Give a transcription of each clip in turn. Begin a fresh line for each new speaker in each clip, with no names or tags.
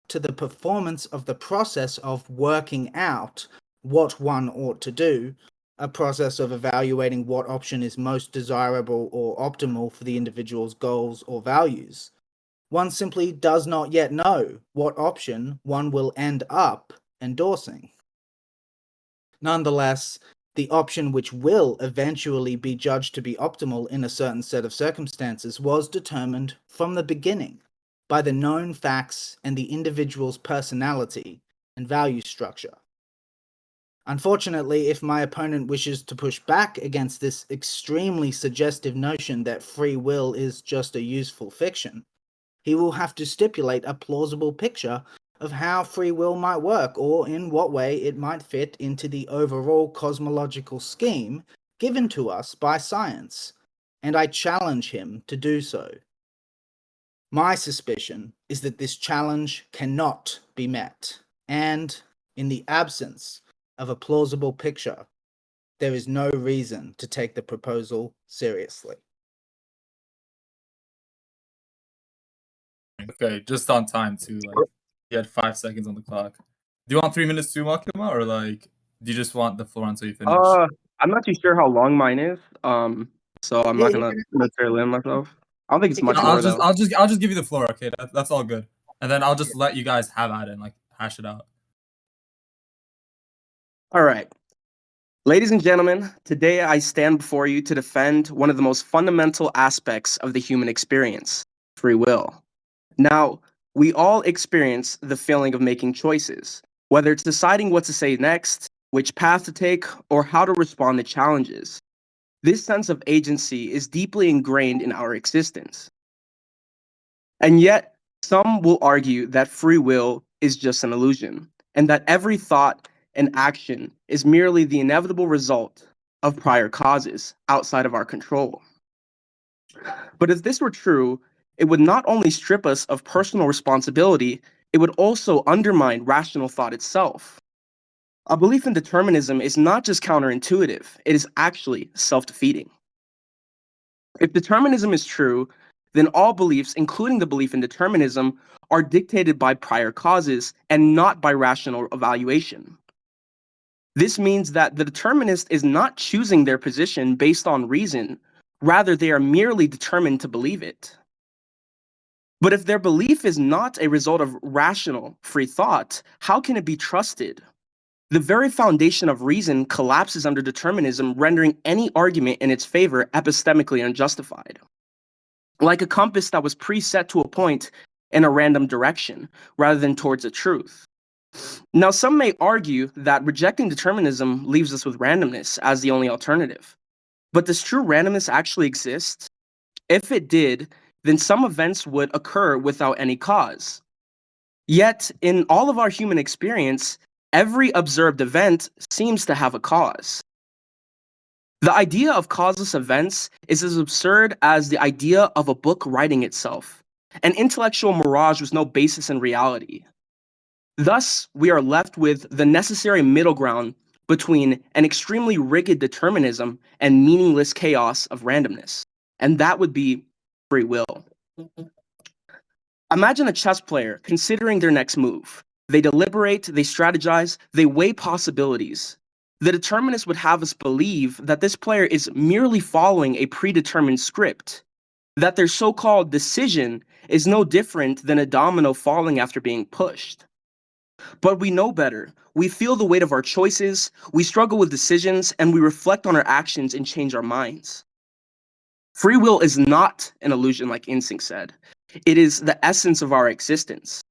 to the performance of the process of working out what one ought to do, a process of evaluating what option is most desirable or optimal for the individual's goals or values. One simply does not yet know what option one will end up endorsing. Nonetheless, the option which will eventually be judged to be optimal in a certain set of circumstances was determined from the beginning by the known facts and the individual's personality and value structure. Unfortunately, if my opponent wishes to push back against this extremely suggestive notion that free will is just a useful fiction, he will have to stipulate a plausible picture of how free will might work, or in what way it might fit into the overall cosmological scheme given to us by science, and I challenge him to do so. My suspicion is that this challenge cannot be met, and in the absence of a plausible picture, there is no reason to take the proposal seriously.
Okay, just on time too. Like, you had 5 seconds on the clock. Do you want 3 minutes too, Makima, or like, do you just want the floor until you finish?
I'm not too sure how long mine is. So I'm not gonna necessarily limit myself. I don't think it's much more though.
I'll just give you the floor. Okay, that's all good. And then I'll just let you guys have at it and like hash it out.
All right. Ladies and gentlemen, today I stand before you to defend one of the most fundamental aspects of the human experience, free will. Now, we all experience the feeling of making choices, whether it's deciding what to say next, which path to take, or how to respond to challenges. This sense of agency is deeply ingrained in our existence. And yet, some will argue that free will is just an illusion, and that every thought and action is merely the inevitable result of prior causes outside of our control. But if this were true, it would not only strip us of personal responsibility, it would also undermine rational thought itself. A belief in determinism is not just counterintuitive, it is actually self-defeating. If determinism is true, then all beliefs, including the belief in determinism, are dictated by prior causes and not by rational evaluation. This means that the determinist is not choosing their position based on reason, rather they are merely determined to believe it. But if their belief is not a result of rational, free thought, how can it be trusted? The very foundation of reason collapses under determinism, rendering any argument in its favor epistemically unjustified. Like a compass that was preset to a point in a random direction, rather than towards a truth. Now, some may argue that rejecting determinism leaves us with randomness as the only alternative. But does true randomness actually exist? If it did, then some events would occur without any cause. Yet, in all of our human experience, every observed event seems to have a cause. The idea of causeless events is as absurd as the idea of a book writing itself, an intellectual mirage with no basis in reality. Thus, we are left with the necessary middle ground between an extremely rigid determinism and meaningless chaos of randomness, and that would be free will. Imagine a chess player considering their next move. They deliberate, they strategize, they weigh possibilities. The determinist would have us believe that this player is merely following a predetermined script, that their so-called decision is no different than a domino falling after being pushed. But we know better. We feel the weight of our choices, we struggle with decisions, and we reflect on our actions and change our minds. Free will is not an illusion like INSYNC said. It is the essence of our existence.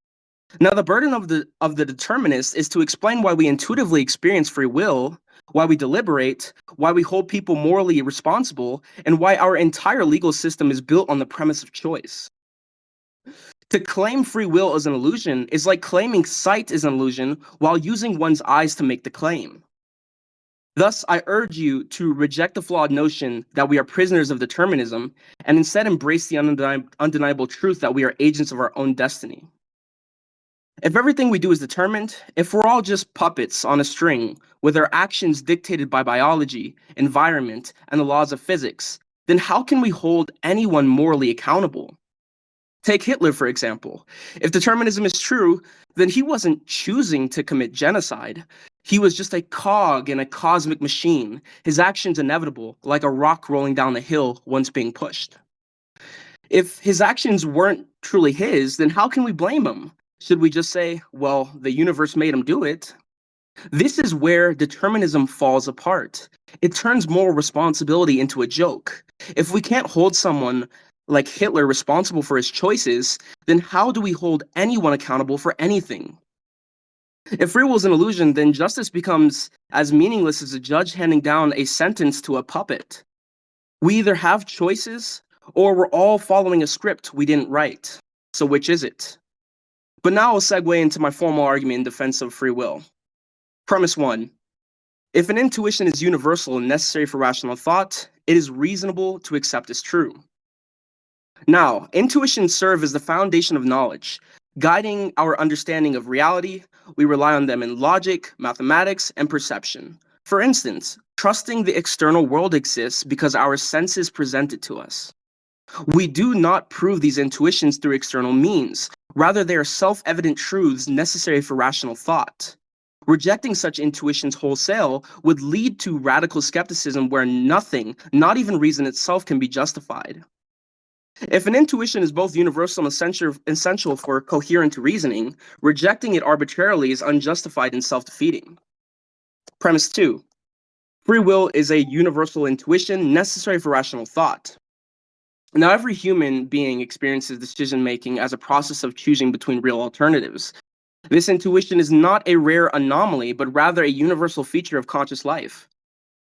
Now, the burden of the determinist is to explain why we intuitively experience free will, why we deliberate, why we hold people morally responsible, and why our entire legal system is built on the premise of choice. To claim free will as an illusion is like claiming sight is an illusion while using one's eyes to make the claim. Thus, I urge you to reject the flawed notion that we are prisoners of determinism and instead embrace the undeniable truth that we are agents of our own destiny. If everything we do is determined, if we're all just puppets on a string with our actions dictated by biology, environment, and the laws of physics, then how can we hold anyone morally accountable? Take Hitler, for example. If determinism is true, then he wasn't choosing to commit genocide. He was just a cog in a cosmic machine, his actions inevitable, like a rock rolling down a hill once being pushed. If his actions weren't truly his, then how can we blame him? Should we just say, well, the universe made him do it? This is where determinism falls apart. It turns moral responsibility into a joke. If we can't hold someone like Hitler responsible for his choices, then how do we hold anyone accountable for anything? If free will is an illusion, then justice becomes as meaningless as a judge handing down a sentence to a puppet. We either have choices, or we're all following a script we didn't write. So which is it? But now I'll segue into my formal argument in defense of free will. Premise 1. If an intuition is universal and necessary for rational thought, it is reasonable to accept as true. Now, intuitions serve as the foundation of knowledge. Guiding our understanding of reality, we rely on them in logic, mathematics, and perception. For instance, trusting the external world exists because our senses present it to us. We do not prove these intuitions through external means. Rather, they are self-evident truths necessary for rational thought. Rejecting such intuitions wholesale would lead to radical skepticism where nothing, not even reason itself, can be justified. If an intuition is both universal and essential for coherent reasoning, rejecting it arbitrarily is unjustified and self-defeating. Premise 2. Free will is a universal intuition necessary for rational thought. Now, every human being experiences decision-making as a process of choosing between real alternatives. This intuition is not a rare anomaly, but rather a universal feature of conscious life.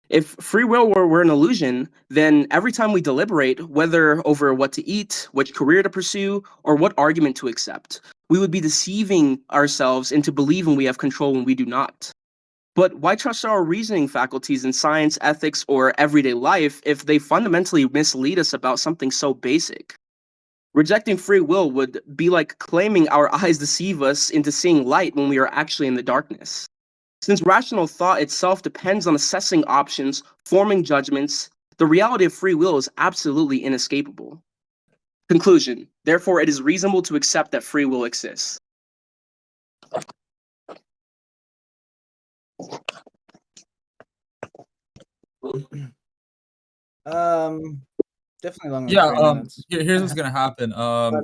If free will were an illusion, then every time we deliberate, whether over what to eat, which career to pursue, or what argument to accept, we would be deceiving ourselves into believing we have control when we do not. But why trust our reasoning faculties in science, ethics, or everyday life if they fundamentally mislead us about something so basic? Rejecting free will would be like claiming our eyes deceive us into seeing light when we are actually in the darkness. Since rational thought itself depends on assessing options, forming judgments, the reality of free will is absolutely inescapable. Conclusion. Therefore, it is reasonable to accept that free will exists.
Definitely longer than
Yeah.
3 minutes.
Here's what's gonna happen.
But,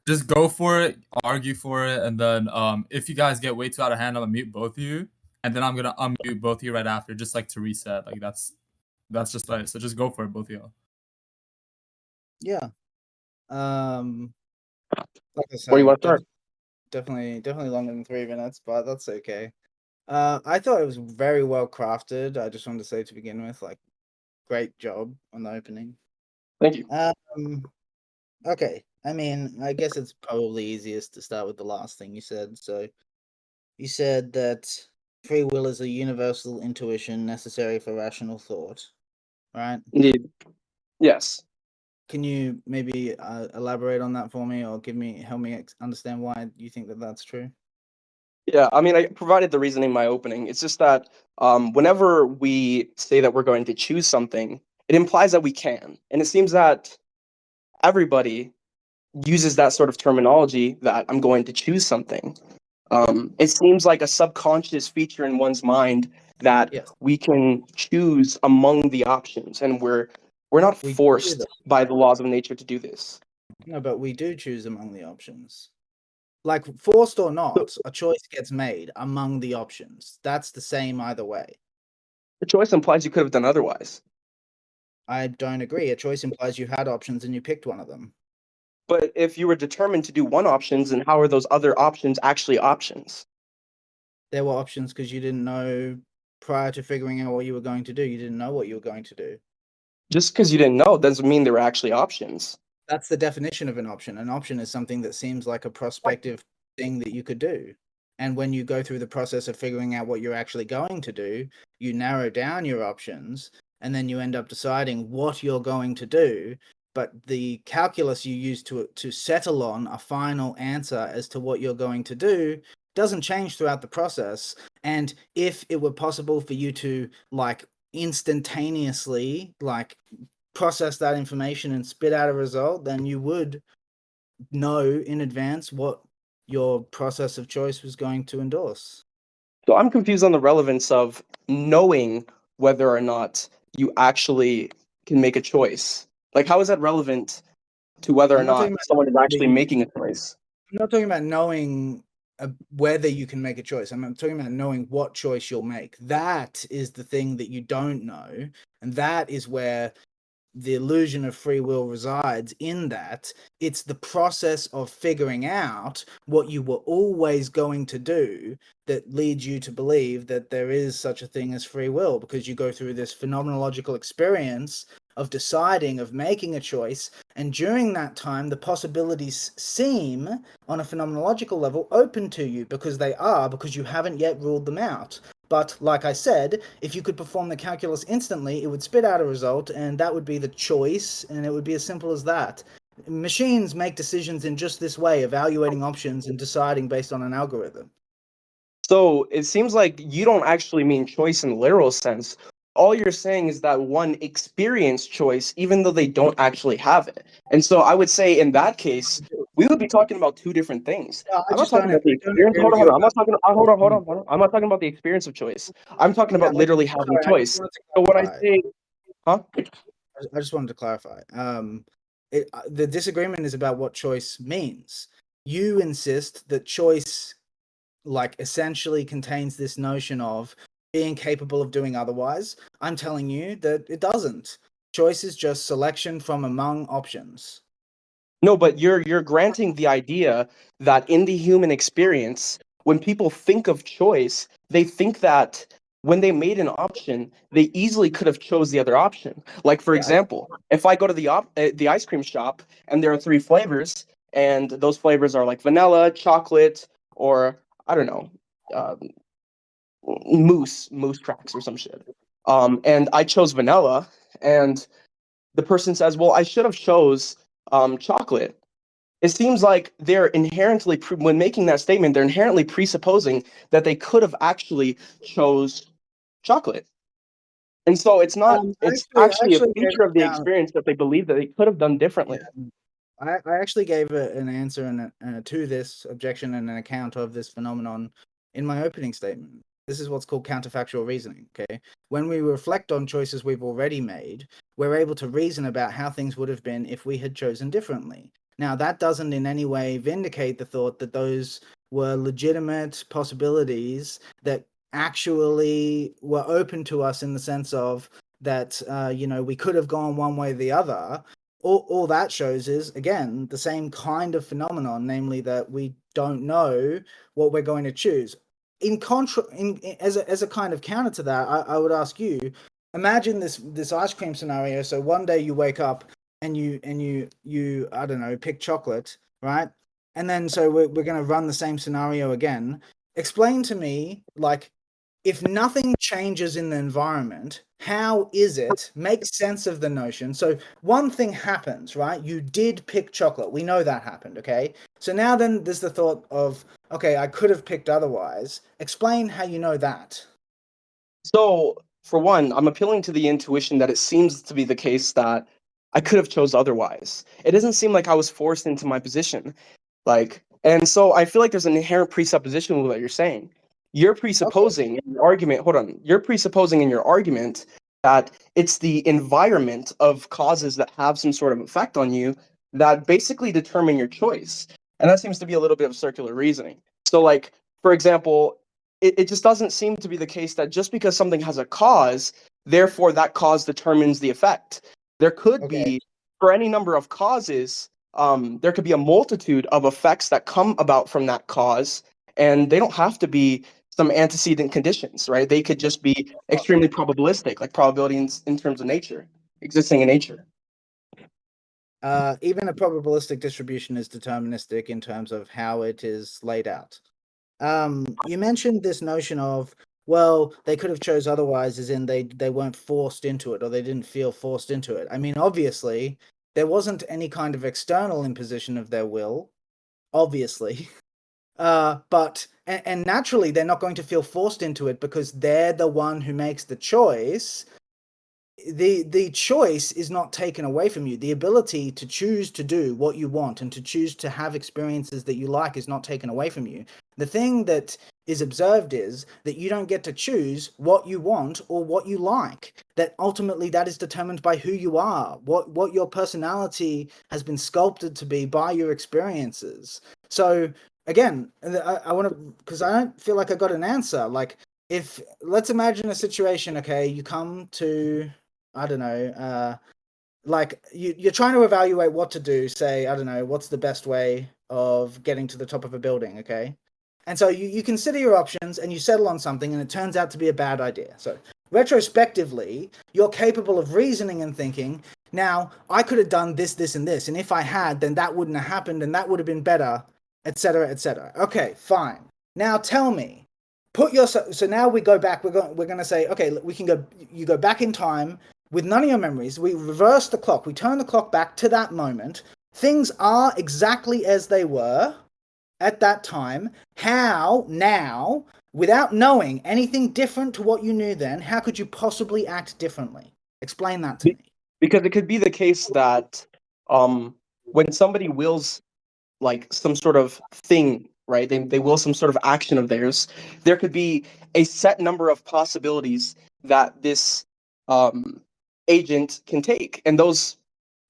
Just go for it, argue for it, and then if you guys get way too out of hand, I'm gonna mute both of you, and then I'm gonna unmute both of you right after, just like to reset. Like that's just right. So just go for it, both of y'all.
yeah. Like I said,
Where do you want to start?
definitely longer than 3 minutes, but that's okay. I thought it was very well crafted. I just wanted to say to begin with, like, great job on the opening.
Thank you.
Okay. I mean, I guess it's probably easiest to start with the last thing you said. So, you said that free will is a universal intuition necessary for rational thought, right?
Indeed. Yes.
Can you maybe elaborate on that for me, or help me understand why you think that that's true?
Yeah, I mean, I provided the reasoning in my opening. It's just that whenever we say that we're going to choose something, it implies that we can. And it seems that everybody uses that sort of terminology, that I'm going to choose something. It seems like a subconscious feature in one's mind that
Yes.
we can choose among the options, and we're not
We do
forced
that.
by the laws of nature to do this.
No, but we do choose among the options. Like, forced or not, a choice gets made among the options. That's the same either way.
The choice implies you could have done otherwise.
I don't agree. A choice implies you had options and you picked one of them.
But if you were determined to do one option, then how are those other options actually options?
There were options because you didn't know prior to figuring out what you were going to do. You didn't know what you were going to do.
Just because you didn't know doesn't mean they were actually options.
That's the definition of an option. An option is something that seems like a prospective thing that you could do. And when you go through the process of figuring out what you're actually going to do, you narrow down your options, and then you end up deciding what you're going to do. But the calculus you use to settle on a final answer as to what you're going to do doesn't change throughout the process. And if it were possible for you to, like, instantaneously, like, process that information and spit out a result, then you would know in advance what your process of choice was going to endorse.
So I'm confused on the relevance of knowing whether or not you actually can make a choice. Like, how is that relevant to whether or
I'm not
not
talking about
someone is
knowing
actually making a choice?
I'm not talking about knowing whether you can make a choice. I'm talking about knowing what choice you'll make. That is the thing that you don't know, and that is where the illusion of free will resides, in that it's the process of figuring out what you were always going to do that leads you to believe that there is such a thing as free will, because you go through this phenomenological experience of deciding, of making a choice, and during that time the possibilities seem, on a phenomenological level, open to you, because they are, because you haven't yet ruled them out. But like I said, if you could perform the calculus instantly, it would spit out a result, and that would be the choice, and it would be as simple as that. Machines make decisions in just this way, evaluating options and deciding based on an algorithm.
So it seems like you don't actually mean choice in the literal sense. All you're saying is that one experienced choice, even though they don't actually have it. And so I would say in that case, we would be talking about two different things.
No,
I'm not talking about the
I don't
experience.
agree
Hold
with
on,
you
hold on. I'm
about
not talking. Hold on. I'm not talking about the experience of choice. I'm talking
Yeah,
about literally having
sorry, I just
choice.
wanted to
So when I
clarify.
say, huh?
I just wanted to clarify. The disagreement is about what choice means. You insist that choice, like, essentially contains this notion of being capable of doing otherwise. I'm telling you that it doesn't. Choice is just selection from among options.
No, but you're granting the idea that in the human experience, when people think of choice, they think that when they made an option, they easily could have chose the other option. Like for
Yeah,
example, if I go to the ice cream shop and there are three flavors, and those flavors are like vanilla, chocolate, or I don't know, um, moose tracks or some shit. And I chose vanilla, and the person says, "Well, I should have chose chocolate." It seems like they're inherently when making that statement, they're inherently presupposing that they could have actually chose chocolate. And so it's
I
actually a
actually gave
feature of the
an account.
experience that they believe that they could have done
Yeah,
differently.
I actually gave an answer to this objection and an account of this phenomenon in my opening statement. This is what's called counterfactual reasoning. Okay, when we reflect on choices we've already made, we're able to reason about how things would have been if we had chosen differently. Now, that doesn't in any way vindicate the thought that those were legitimate possibilities that actually were open to us, in the sense of that, we could have gone one way or the other. All that shows is, again, the same kind of phenomenon, namely that we don't know what we're going to choose. As a kind of counter to that, I would ask you, imagine this ice cream scenario. So one day you wake up and you I don't know, pick chocolate, right? And then so we're going to run the same scenario again. Explain to me, like, if nothing changes in the environment, how is it? Make sense of the notion. So one thing happens, right? You did pick chocolate. We know that happened, okay? So now then there's the thought of, okay, I could have picked otherwise. Explain how you know that.
So for one, I'm appealing to the intuition that it seems to be the case that I could have chose otherwise. It doesn't seem like I was forced into my position. Like, and so I feel like there's an inherent presupposition with what you're saying. You're
Okay.
presupposing in your argument, hold on, you're presupposing in your argument that it's the environment of causes that have some sort of effect on you that basically determine your choice. And that seems to be a little bit of circular reasoning. So, like, for example, it just doesn't seem to be the case that just because something has a cause, therefore that cause determines the effect. There could
Okay.
be, for any number of causes, there could be a multitude of effects that come about from that cause, and they don't have to be some antecedent conditions, right? They could just be extremely probabilistic, like probability in terms of nature, existing in nature.
Even a probabilistic distribution is deterministic in terms of how it is laid out. You mentioned this notion of, well, they could have chose otherwise, as in they weren't forced into it, or they didn't feel forced into it. I mean, obviously, there wasn't any kind of external imposition of their will, obviously. But and naturally they're not going to feel forced into it because they're the one who makes the choice. the choice is not taken away from you. The ability to choose to do what you want and to choose to have experiences that you like is not taken away from you. The thing that is observed is that you don't get to choose what you want or what you like. That ultimately that is determined by who you are, what your personality has been sculpted to be by your experiences. So again, I want to, because I don't feel like I got an answer. Like, if let's imagine a situation, okay, you come to, I don't know, like you're trying to evaluate what to do, say, I don't know, what's the best way of getting to the top of a building, okay? And so you consider your options and you settle on something and it turns out to be a bad idea. So retrospectively, you're capable of reasoning and thinking, now, I could have done this, this, and this, and if I had, then that wouldn't have happened and that would have been better, etc., etc. Okay, fine. Now tell me, so now we go back, we're going to say, okay, you go back in time with none of your memories, we reverse the clock, we turn the clock back to that moment, things are exactly as they were at that time. How now, without knowing anything different to what you knew then, how could you possibly act differently? Explain that to me.
Because it could be the case that when somebody wills like some sort of thing, right? They will some sort of action of theirs. There could be a set number of possibilities that this agent can take, and those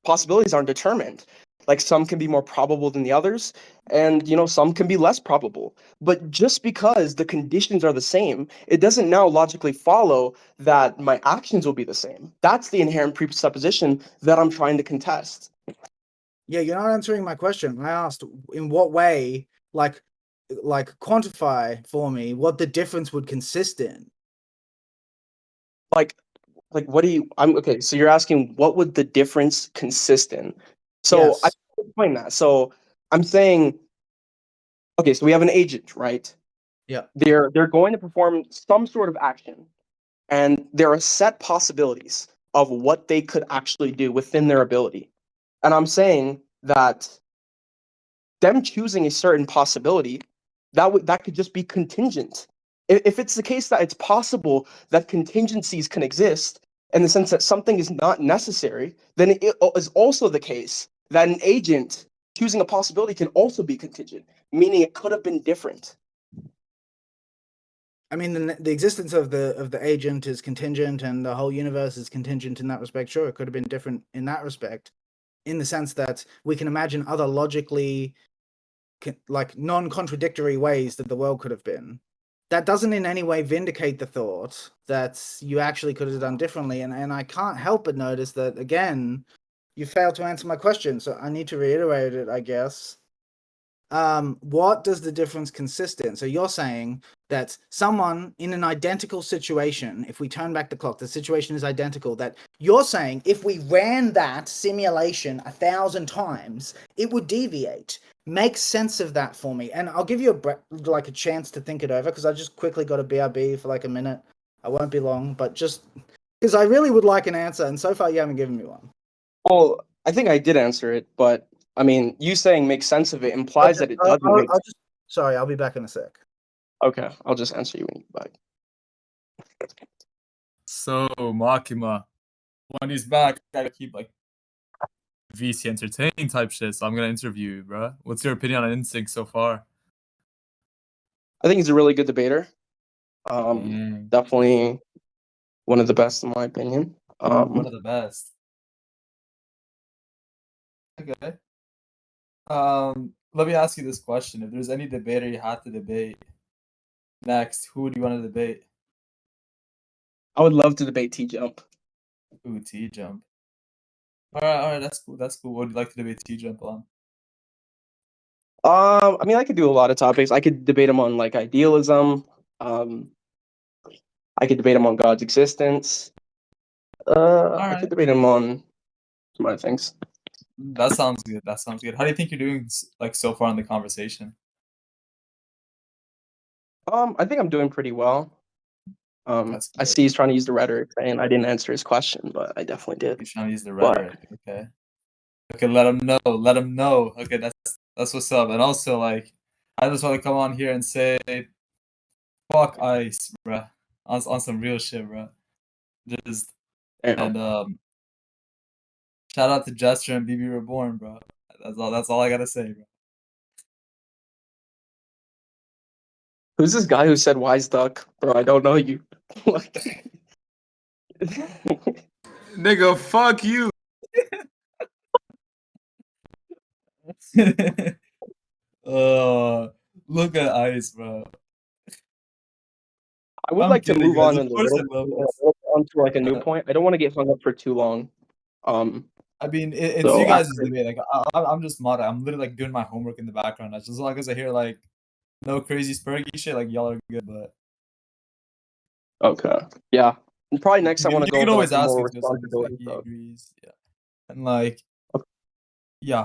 possibilities aren't determined. Like some can be more probable than the others, and some can be less probable. But just because the conditions are the same, it doesn't now logically follow that my actions will be the same. That's the inherent presupposition that I'm trying to contest.
Yeah, you're not answering my question. I asked in what way, like quantify for me what the difference would consist in.
Like what do you? I'm okay. So you're asking what would the difference consist in? So I
Yes.
can explain that. So I'm saying, okay, so we have an agent, right?
Yeah.
They're going to perform some sort of action, and there are set possibilities of what they could actually do within their ability. And I'm saying that them choosing a certain possibility, that could just be contingent. If it's the case that it's possible that contingencies can exist in the sense that something is not necessary, then it is also the case that an agent choosing a possibility can also be contingent, meaning it could have been different.
I mean, the existence of the agent is contingent, and the whole universe is contingent in that respect. Sure, it could have been different in that respect, in the sense that we can imagine other logically, like non-contradictory ways that the world could have been. That doesn't in any way vindicate the thought that you actually could have done differently. And I can't help but notice that, again, you failed to answer my question, so I need to reiterate it, I guess. What does the difference consist in? So you're saying that someone in an identical situation, if we turn back the clock, the situation is identical, that you're saying if we ran that simulation 1,000 times, it would deviate. Make sense of that for me. And I'll give you a chance to think it over, because I just quickly got a BRB for like a minute. I won't be long, but just because I really would like an answer, and so far you haven't given me one.
Well, I think I did answer it, but I mean, you saying make sense of it implies that it doesn't make sense.
Sorry, I'll be back in a sec.
Okay, I'll just answer you when you get back.
So Makima, when he's back, I gotta keep like VC entertaining type shit. So I'm gonna interview you, bro. What's your opinion on INSYNC so far?
I think he's a really good debater.
Mm.
Definitely one of the best in my opinion.
One of the best. Okay. Let me ask you this question: if there's any debater you had to debate next, who would you want to debate?
I would love to debate T-Jump.
Ooh, T-Jump. All right, that's cool. That's cool. What would you like to debate T-Jump on?
I mean, I could do a lot of topics. I could debate him on like idealism. I could debate him on God's existence. I could debate him on some other things.
That sounds good. That sounds good. How do you think you're doing like so far in the conversation?
I think I'm doing pretty well.
That's
I
good.
see he's trying to use the rhetoric, and I didn't answer his question, but I definitely did.
He's trying to use the
But
rhetoric. Okay. Okay, let him know. Let him know. Okay, that's what's up. And also, like, I just want to come on here and say, fuck ICE, bruh. On some real shit, bruh. Just And shout out to Jester and BB Reborn, bro. That's all I gotta say, bro.
Who's this guy who said wise duck? Bro, I don't know you.
Nigga, fuck you. Look at Ice, bro.
I would
I'm
like to
kidding,
move
guys.
on
Of
in a
course I
little,
love this.
onto like a new point. I don't want to get hung up for too long.
I mean, it's
So
you guys'
after-
debate. Like, I'm just modding. I'm literally like doing my homework in the background. As long as I hear like no crazy Spurgy shit, like y'all are good. But
Okay. Yeah. And probably next I
you
want to go
can
over like
always
the
ask
more
if there's like
responsibility
he
stuff.
agrees. Yeah, and like
Okay.
yeah,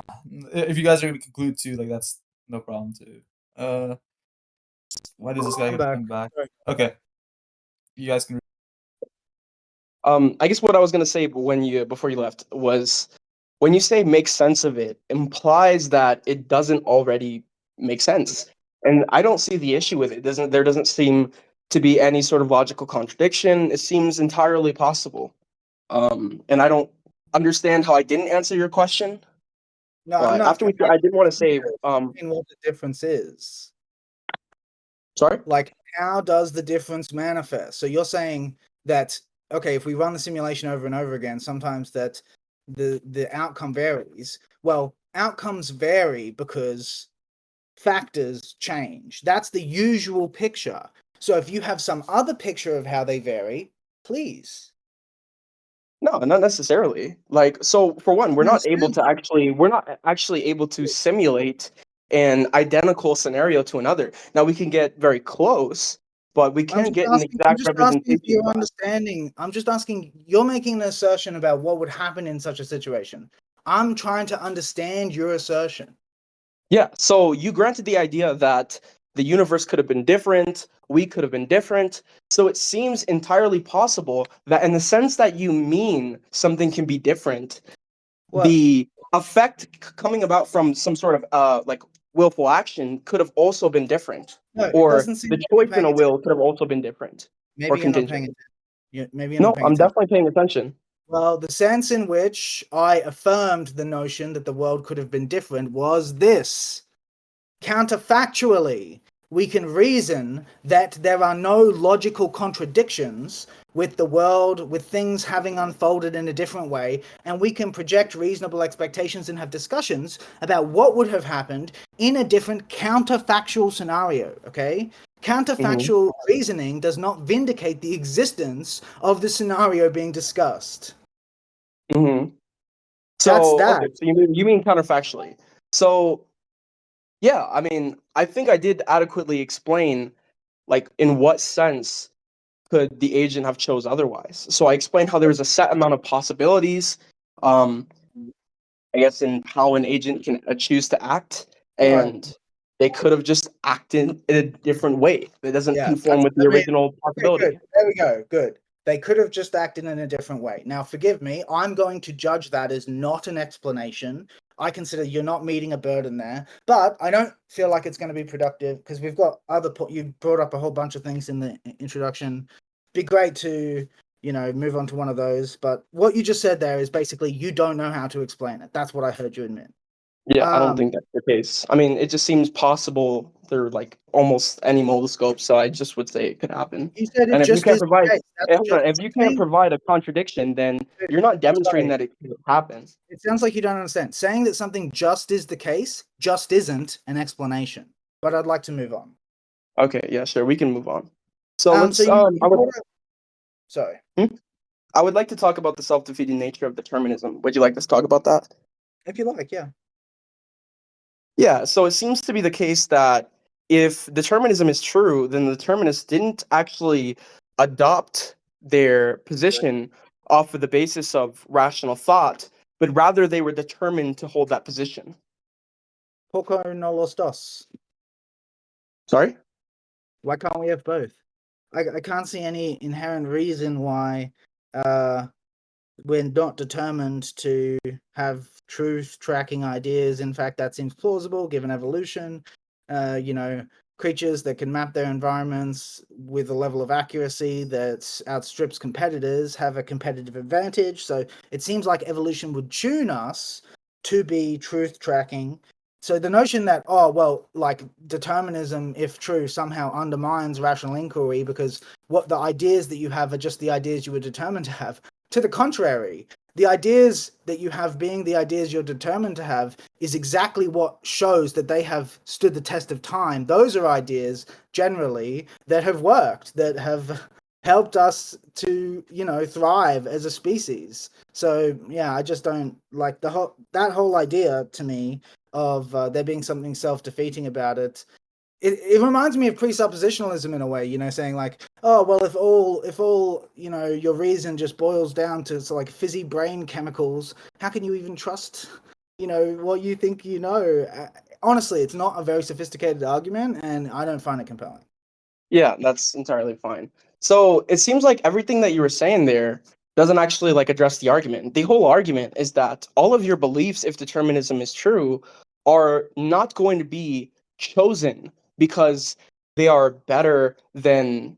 if you guys are gonna conclude too, like that's no problem too. Why does this guy
I'm
gotta
back.
come back?
Sorry.
Okay, you guys can.
I guess what I was gonna say before you left was when you say make sense of it implies that it doesn't already make sense. And I don't see the issue with it. There doesn't seem to be any sort of logical contradiction. It seems entirely possible. And I don't understand how I didn't answer your question.
No, I'm
But
not.
I did want to say,
In what the difference is.
sorry?
Like, how does the difference manifest? So you're saying that, okay, if we run the simulation over and over again, sometimes that the outcome varies. Well, outcomes vary because factors change. That's the usual picture. So if you have some other picture of how they vary, please.
No, not necessarily. Like, so for one, we're not actually able to simulate an identical scenario to another. Now we can get very close, but we can't get an
I'm
exact
just asking for
representation
your
of that.
understanding. I'm just asking, you're making an assertion about what would happen in such a situation. I'm trying to understand your assertion.
Yeah, so you granted the idea that the universe could have been different, we could have been different. So it seems entirely possible that in the sense that you mean something can be different,
Well,
the effect coming about from some sort of like willful action could have also been different,
no, it
or
doesn't seem
the
like
choice
you're
in
paying
a
attention.
will could have also been different or
Maybe you're not
contingent.
paying attention. Maybe you're
No,
not paying
I'm
attention.
definitely paying attention.
Well, the sense in which I affirmed the notion that the world could have been different was this. Counterfactually, we can reason that there are no logical contradictions with the world, with things having unfolded in a different way, and we can project reasonable expectations and have discussions about what would have happened in a different counterfactual scenario, okay? Counterfactual reasoning does not vindicate the existence of the scenario being discussed.
Mm-hmm.
That's
So,
that.
okay, so you mean counterfactually. So, yeah, I mean, I think I did adequately explain, like, in what sense could the agent have chose otherwise. So I explained how there was a set amount of possibilities, um, I guess, in how an agent can choose to act,
Right.
and they could have just acted in a different way that doesn't
Yeah,
conform with the original
okay,
possibility.
good. There we go. Good. They could have just acted in a different way. Now, forgive me. I'm going to judge that as not an explanation. I consider you're not meeting a burden there, but I don't feel like it's going to be productive because we've got you brought up a whole bunch of things in the introduction. Be great to, move on to one of those. But what you just said there is basically you don't know how to explain it. That's what I heard you admit.
Yeah, I don't
Um,
think that's the case. I mean, it just seems possible through like almost any modal scope. So I just would say it could happen.
you said it
And if you
just
can't
is the
provide,
case. That's
hold
just
on, if you can't
saying.
provide a contradiction, then you're not demonstrating that it could happen.
It sounds like you don't understand. Saying that something just is the case just isn't an explanation. But I'd like to move on.
Okay, yeah, sure, we can move on. So let's.
So you
I would.
brought up, sorry,
I would like to talk about the self-defeating nature of determinism. Would you like us to talk about that?
if you like, yeah.
Yeah, so it seems to be the case that if determinism is true, then the determinists didn't actually adopt their position off of the basis of rational thought, but rather they were determined to hold that position.
Poco no los dos.
Sorry?
Why can't we have both? I can't see any inherent reason why we're not determined to have truth tracking ideas. In fact, that seems plausible given evolution. creatures that can map their environments with a level of accuracy that outstrips competitors have a competitive advantage. So it seems like evolution would tune us to be truth tracking. So the notion that, oh, well, like determinism, if true, somehow undermines rational inquiry because what the ideas that you have are just the ideas you were determined to have. To the contrary, the ideas that you have being the ideas you're determined to have is exactly what shows that they have stood the test of time. Those are ideas generally that have worked, that have helped us to, thrive as a species. So yeah, I just don't like that whole idea to me of there being something self-defeating about it. It reminds me of presuppositionalism in a way, saying like, oh well, if all your reason just boils down to like fizzy brain chemicals, how can you even trust what you think honestly, it's not a very sophisticated argument, and I don't find it compelling.
Yeah, that's entirely fine. So it seems like everything that you were saying there doesn't actually like address the argument. The whole argument is that all of your beliefs, if determinism is true, are not going to be chosen because they are better than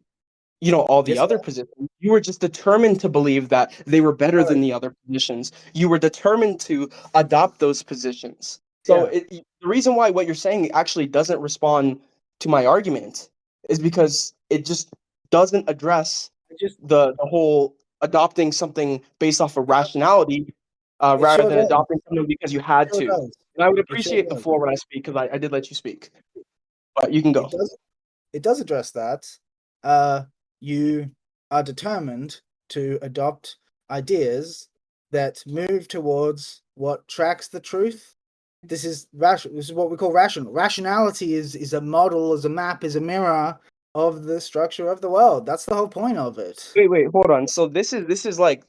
all the
Yes,
other positions. You were just determined to believe that they were better
sir.
than the other positions. You were determined to adopt those positions. So
Yeah.
the reason why what you're saying actually doesn't respond to my argument is because it just doesn't address
I just
the whole adopting something based off of rationality
it
rather
sure
than
does.
adopting something because you
It
had
sure
to.
does.
And I would
It sure
appreciate the
does.
floor when I speak because I did let you speak. But you can
It
go.
does. It does address that. You are determined to adopt ideas that move towards what tracks the truth. This is rational. This is what we call rational. Rationality is a model, is a map, is a mirror of the structure of the world. That's the whole point of it.
Wait, hold on. So this is like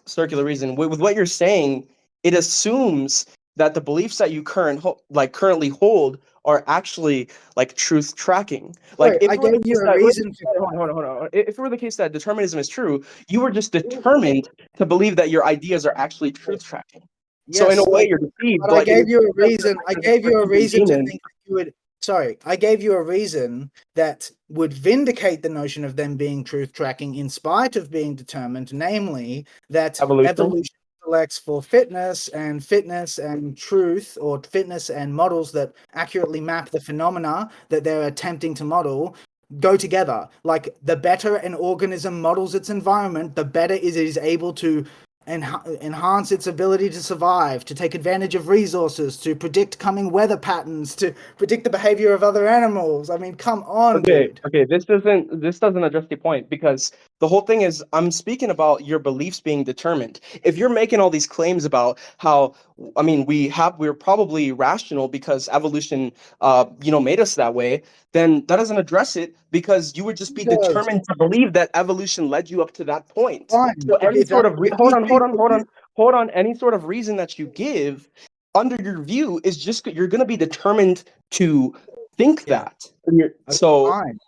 circular reason. With what you're saying, it assumes that the beliefs that you currently hold are actually like truth tracking. Like
Sorry,
if
I
it were
gave
the
you
case
a
that wait,
reason for.
hold on. If it were the case that determinism is true, you were just determined to believe that your ideas are actually truth tracking. So in a
Yes,
way, you're deceived.
but
But
I
like in
gave
the
you a
case
reason. I
that
gave you a
you're a
reason to
demon,
think that you would. Sorry, I gave you a reason that would vindicate the notion of them being truth tracking in spite of being determined, namely that
evolution.
evolution selects for fitness and truth, or fitness and models that accurately map the phenomena that they're attempting to model go together. Like the better an organism models its environment, the better it is able to enhance its ability to survive, to take advantage of resources, to predict coming weather patterns, to predict the behavior of other animals. I mean, come on, dude.
Okay. This doesn't address the point because the whole thing is I'm speaking about your beliefs being determined. If you're making all these claims about how I mean we're probably rational because evolution made us that way, then that doesn't address it because you would just be
It does.
determined to believe that evolution led you up to that point.
Fine.
So any sort of
If you think,
hold on, any sort of reason that you give under your view is just you're going to be determined to think
yeah,
that. And
okay,
so
fine.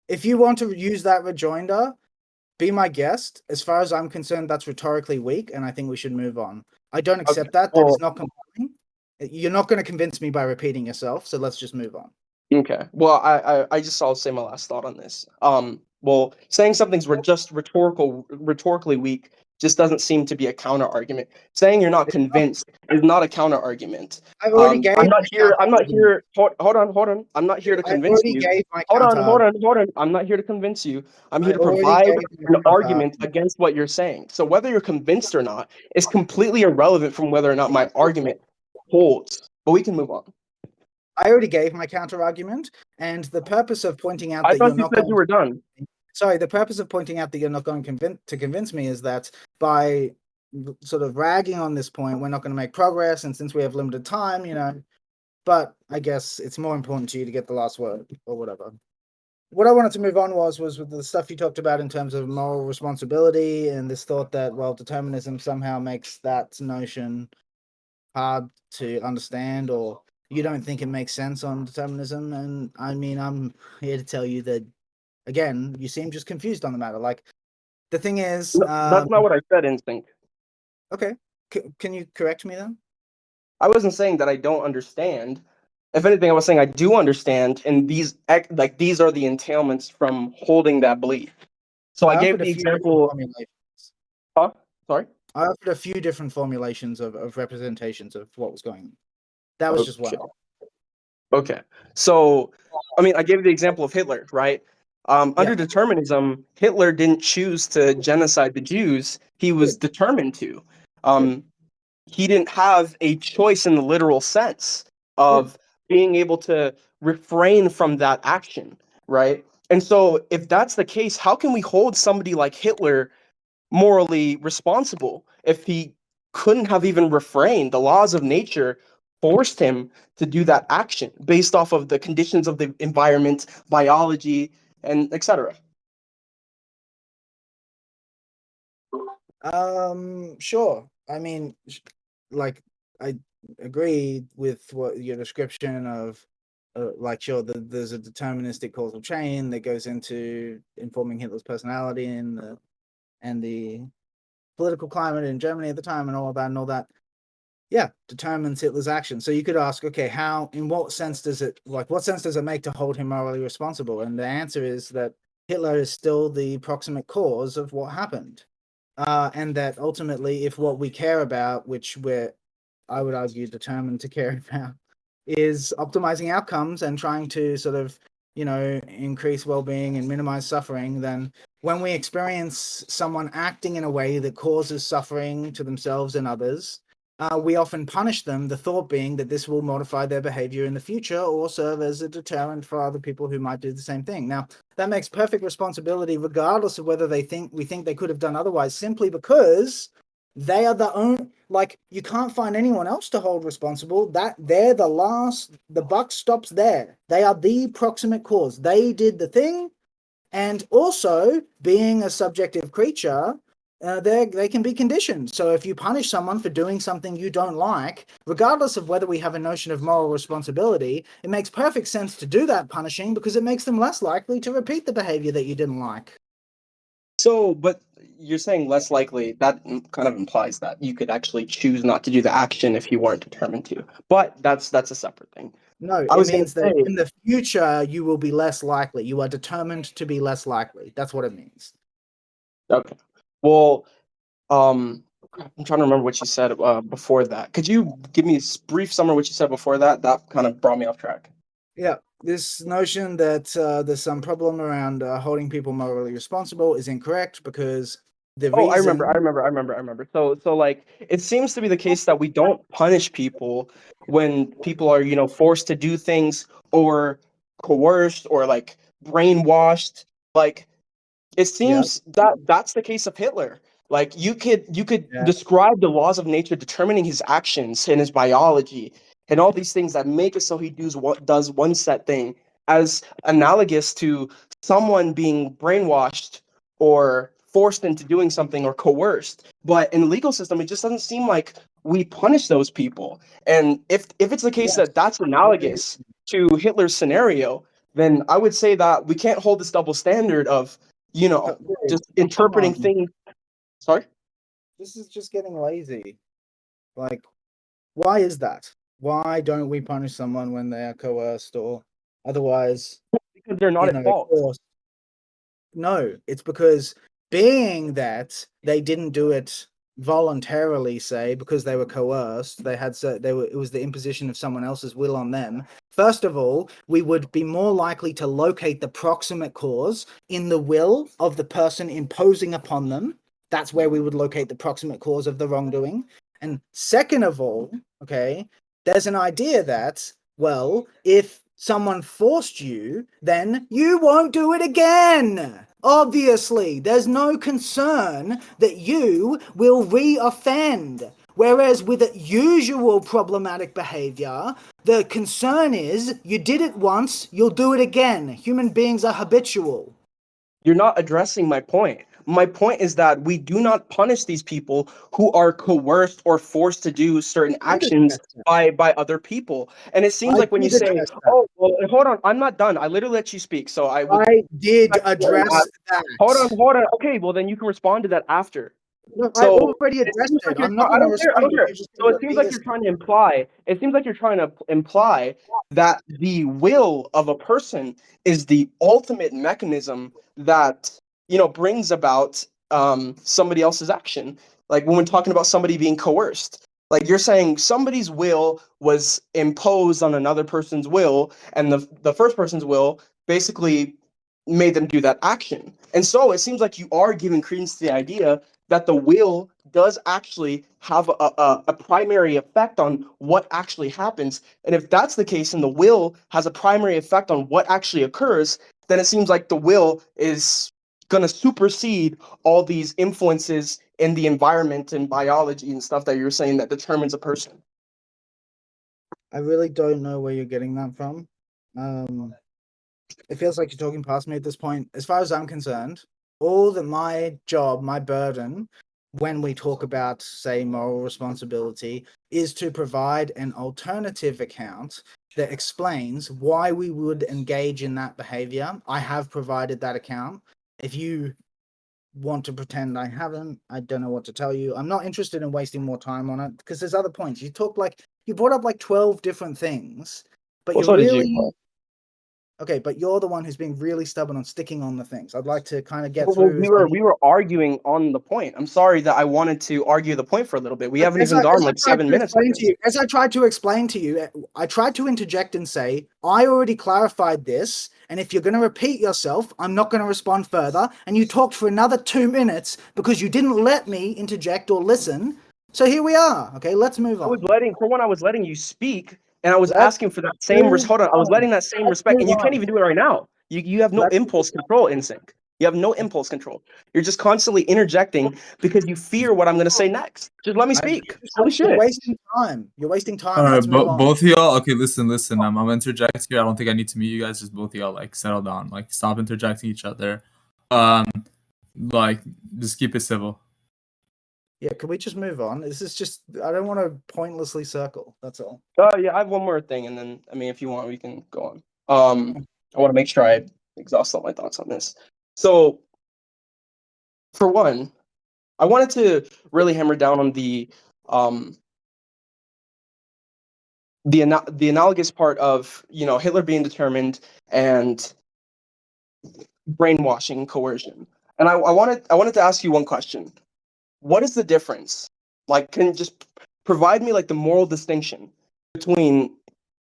If you want to use that rejoinder, be my guest. As far as I'm concerned, that's rhetorically weak, and I think we should move on. I don't
okay,
accept that. That is
well,
not compelling. You're not going to convince me by repeating yourself, so let's just move on.
okay. Well, I'll say my last thought on this. Well, saying something's just rhetorically weak just doesn't seem to be a counter argument. Saying you're not convinced is not a counter argument.
I already gave
I'm not
my
here.
counter
I'm not
argument.
here. Hold on. I'm not here to
I
convince
already
you.
gave my
Hold on,
counter
hold on,
argument.
hold on. I'm not here to convince you. I'm
I
here to
already
provide
gave my
an
counter
argument
argument.
against what you're saying. So whether you're convinced or not is completely irrelevant from whether or not my argument holds. But we can move on.
I already gave my counter argument, and the purpose of pointing out
I
that you're
thought you
not
said you
going
were done.
sorry, the purpose of pointing out that you're not going to convince me is that by sort of ragging on this point, we're not going to make progress, and since we have limited time, but I guess it's more important to you to get the last word or whatever. What I wanted to move on was with the stuff you talked about in terms of moral responsibility and this thought that, well, determinism somehow makes that notion hard to understand, or you don't think it makes sense on determinism. And I mean, I'm here to tell you that, again, you seem just confused on the matter. Like, the thing is,
No, that's not what I said, INSYNC.
okay, can you correct me then?
I wasn't saying that I don't understand. if anything, I was saying I do understand, and these are the entailments from holding that belief. So I gave
offered a
the
few different
example.
formulations.
Huh? Sorry.
I offered a few different formulations of representations of what was going on. That was just one.
Okay. Okay. So, I mean, I gave the example of Hitler, right? Under
Yeah.
determinism, Hitler didn't choose to genocide the Jews. He was determined to. He didn't have a choice in the literal sense of being able to refrain from that action, right? And so, if that's the case, how can we hold somebody like Hitler morally responsible if he couldn't have even refrained? The laws of nature forced him to do that action based off of the conditions of the environment, biology, and etc.
Sure. I mean, like I agree with what your description of, like, sure, there's a deterministic causal chain that goes into informing Hitler's personality and the political climate in Germany at the time and all that and all that. Yeah, determines Hitler's action. So you could ask, okay, in what sense does it make to hold him morally responsible? And the answer is that Hitler is still the proximate cause of what happened. And that ultimately, if what we care about, which I would argue, determined to care about, is optimizing outcomes and trying to sort of, increase well-being and minimize suffering, then when we experience someone acting in a way that causes suffering to themselves and others, we often punish them, the thought being that this will modify their behavior in the future or serve as a deterrent for other people who might do the same thing. Now, that makes perfect responsibility, regardless of whether we think they could have done otherwise, simply because they are you can't find anyone else to hold responsible. That they're the buck stops there. They are the proximate cause. They did the thing. And also, being a subjective creature, they can be conditioned. So if you punish someone for doing something you don't like, regardless of whether we have a notion of moral responsibility, it makes perfect sense to do that punishing because it makes them less likely to repeat the behavior that you didn't like.
So, but you're saying less likely, that kind of implies that you could actually choose not to do the action if you weren't determined to. But that's a separate thing.
No,
I
it
was going to
means that
say,
in the future, you will be less likely. You are determined to be less likely. That's what it means.
okay. Well, I'm trying to remember what you said before that. Could you give me a brief summary of what you said before that? That kind of brought me off track.
Yeah, this notion that there's some problem around holding people morally responsible is incorrect because the
Oh,
reason.
I remember. So like, it seems to be the case that we don't punish people when people are, forced to do things or coerced or like brainwashed. Like, it
Yeah,
seems that that's the case of Hitler. Like, you could
yeah,
describe the laws of nature determining his actions and his biology and all these things that make it so he does one set thing as analogous to someone being brainwashed or forced into doing something or coerced. But in the legal system, it just doesn't seem like we punish those people. And if it's the case
yes.
that that's analogous to Hitler's scenario, then I would say that we can't hold this double standard of
Wait,
just
come
interpreting
on.
things. Sorry?
This is just getting lazy. Like, why is that? Why don't we punish someone when they are coerced or otherwise,
Because they're not at fault.
forced? No, it's because being that they didn't do it voluntarily, say, because they were coerced, it was the imposition of someone else's will on them. First of all, we would be more likely to locate the proximate cause in the will of the person imposing upon them. That's where we would locate the proximate cause of the wrongdoing. And second of all, okay, there's an idea that, well, if someone forced you, then you won't do it again. Obviously, there's no concern that you will re-offend. Whereas with usual problematic behavior, the concern is you did it once, you'll do it again. Human beings are habitual.
You're not addressing my point. My point is that we do not punish these people who are coerced or forced to do certain
I did
actions
address that.
by other people. And it seems
I
like when you
did
say,
address that.
"Oh, well, hold on, I'm not done. I literally let you speak." So I would
I did address that.
hold on. Okay, well then you can respond to that after.
Look, I
So
already
it
addressed
seems like
it.
you're
I'm not
I
going to
don't care. I
respond
don't
if
care.
you just
So
keep
it seems like
repeating
you're trying to imply. It seems like you're trying to imply that the will of a person is the ultimate mechanism that brings about somebody else's action. Like when we're talking about somebody being coerced, like you're saying somebody's will was imposed on another person's will, and the first person's will basically made them do that action. And so it seems like you are giving credence to the idea that the will does actually have a primary effect on what actually happens. And if that's the case, and the will has a primary effect on what actually occurs, then it seems like the will is going to supersede all these influences in the environment and biology and stuff that you're saying that determines a person.
I really don't know where you're getting that from. It feels like you're talking past me at this point. As far as I'm concerned, all that my job, my burden, when we talk about, say, moral responsibility, is to provide an alternative account that explains why we would engage in that behavior. I have provided that account. If you want to pretend I haven't, I don't know what to tell you. I'm not interested in wasting more time on it because there's other points. You brought up like 12 different things, but
Well,
you're
so did
really
you.
okay, but you're the one who's being really stubborn on sticking on the things. I'd like to kind of get
Well,
through.
we were arguing on the point. I'm sorry that I wanted to argue the point for a little bit. We haven't
As
even gone
I
like
tried
7
to
minutes on
explain to
this.
you, as I tried to explain to you, I tried to interject and say, I already clarified this, and if you're going to repeat yourself, I'm not going to respond further. And you talked for another 2 minutes because you didn't let me interject or listen. So here we are. Okay, let's move
I was
on.
letting you speak, and I was
Let's
asking for that same
move
hold on. I was
on.
letting that same
Let's
respect,
move
and you can't
on.
even do it right now. You have no
Let's
impulse control, INSYNC. You have no impulse control. You're just constantly interjecting because you fear what I'm going to say next. Just let me speak. Holy
You're
shit!
wasting time. You're wasting time.
All right,
Let's move on.
both of y'all. Okay, listen. I'm gonna interject here. I don't think I need to mute you guys. Just both of y'all, like, settle down. Like, stop interjecting each other. Um, like, just keep it civil.
Yeah, can we just move on? This is just, I don't want to pointlessly circle. That's all.
Yeah, I have one more thing, and then I mean, if you want, we can go on. I want to make sure I exhaust all my thoughts on this. So, for one, I wanted to really hammer down on um the analogous part of Hitler being determined and brainwashing, coercion. And I wanted to ask you one question. What is the difference? Like, can you just provide me like the moral distinction between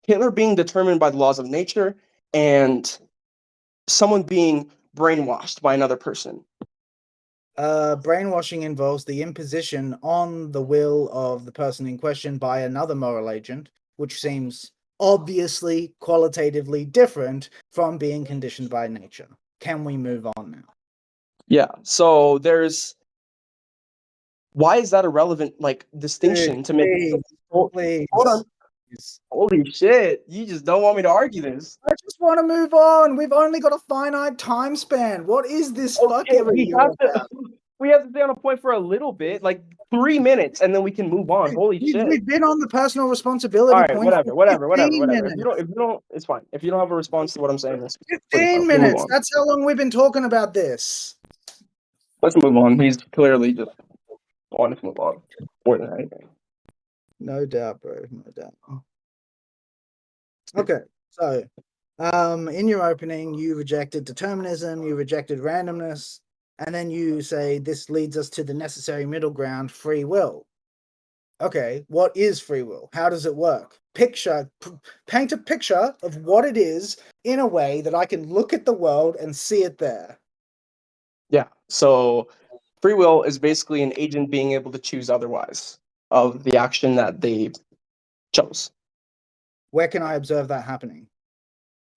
Hitler being determined by the laws of nature and someone being brainwashed by another person?
Brainwashing involves the imposition on the will of the person in question by another moral agent, which seems obviously qualitatively different from being conditioned by nature. Can we move on now?
Yeah. So why is that a relevant like distinction to make?
Please.
Hold on. Holy shit! You just don't want me to argue this.
I just want to move on. We've only got a finite time span. What is this
Okay,
fuckery you're about?
we have to stay on a point for a little bit, like 3 minutes, and then we can move on. Holy shit!
We've been on the personal responsibility
All right,
point
whatever.
for 15
If
minutes.
you don't, it's fine. If you don't have a response to what I'm saying, that's pretty
15
fine. We'll move
minutes.
on.
That's how long we've been talking about this.
Let's move on. He's clearly just wanting to move on more than anything.
No doubt, bro. No doubt. Okay, so in your opening, you rejected determinism, you rejected randomness, and then you say this leads us to the necessary middle ground, free will. Okay, what is free will? How does it work? Paint a picture of what it is in a way that I can look at the world and see it there.
Yeah. So free will is basically an agent being able to choose otherwise of the action that they chose
Where can I observe that happening?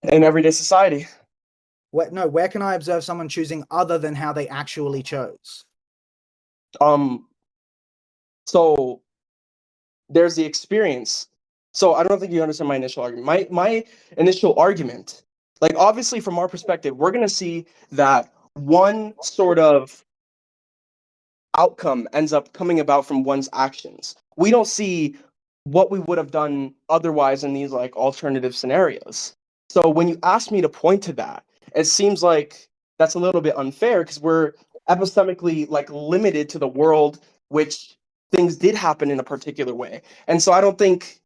in everyday society.
Where can I observe someone choosing other than how they actually chose?
So there's the experience. So I don't think you understand my initial argument. My initial argument, like obviously from our perspective, we're gonna see that one sort of outcome ends up coming about from one's actions. We don't see what we would have done otherwise in these like alternative scenarios. So when you ask me to point to that, it seems like that's a little bit unfair because we're epistemically like limited to the world, which things did happen in a particular way. And so I don't think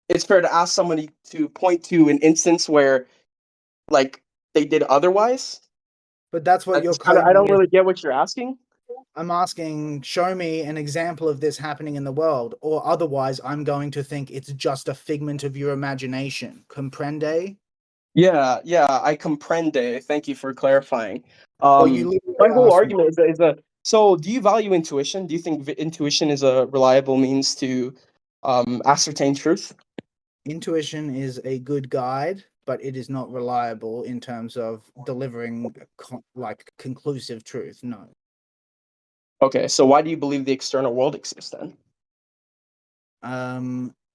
it's fair to ask somebody to point to an instance where like they did otherwise.
But that's what you're
I don't
claiming.
really get what you're asking.
I'm asking, show me an example of this happening in the world, or otherwise I'm going to think it's just a figment of your imagination. Comprende?
Yeah, I comprende. Thank you for clarifying.
Or you
My
literally
whole
asked me.
argument is a so do you value intuition? Do you think intuition is a reliable means to ascertain truth?
Intuition is a good guide, but it is not reliable in terms of delivering conclusive truth. No.
Okay, so why do you believe the external world exists then?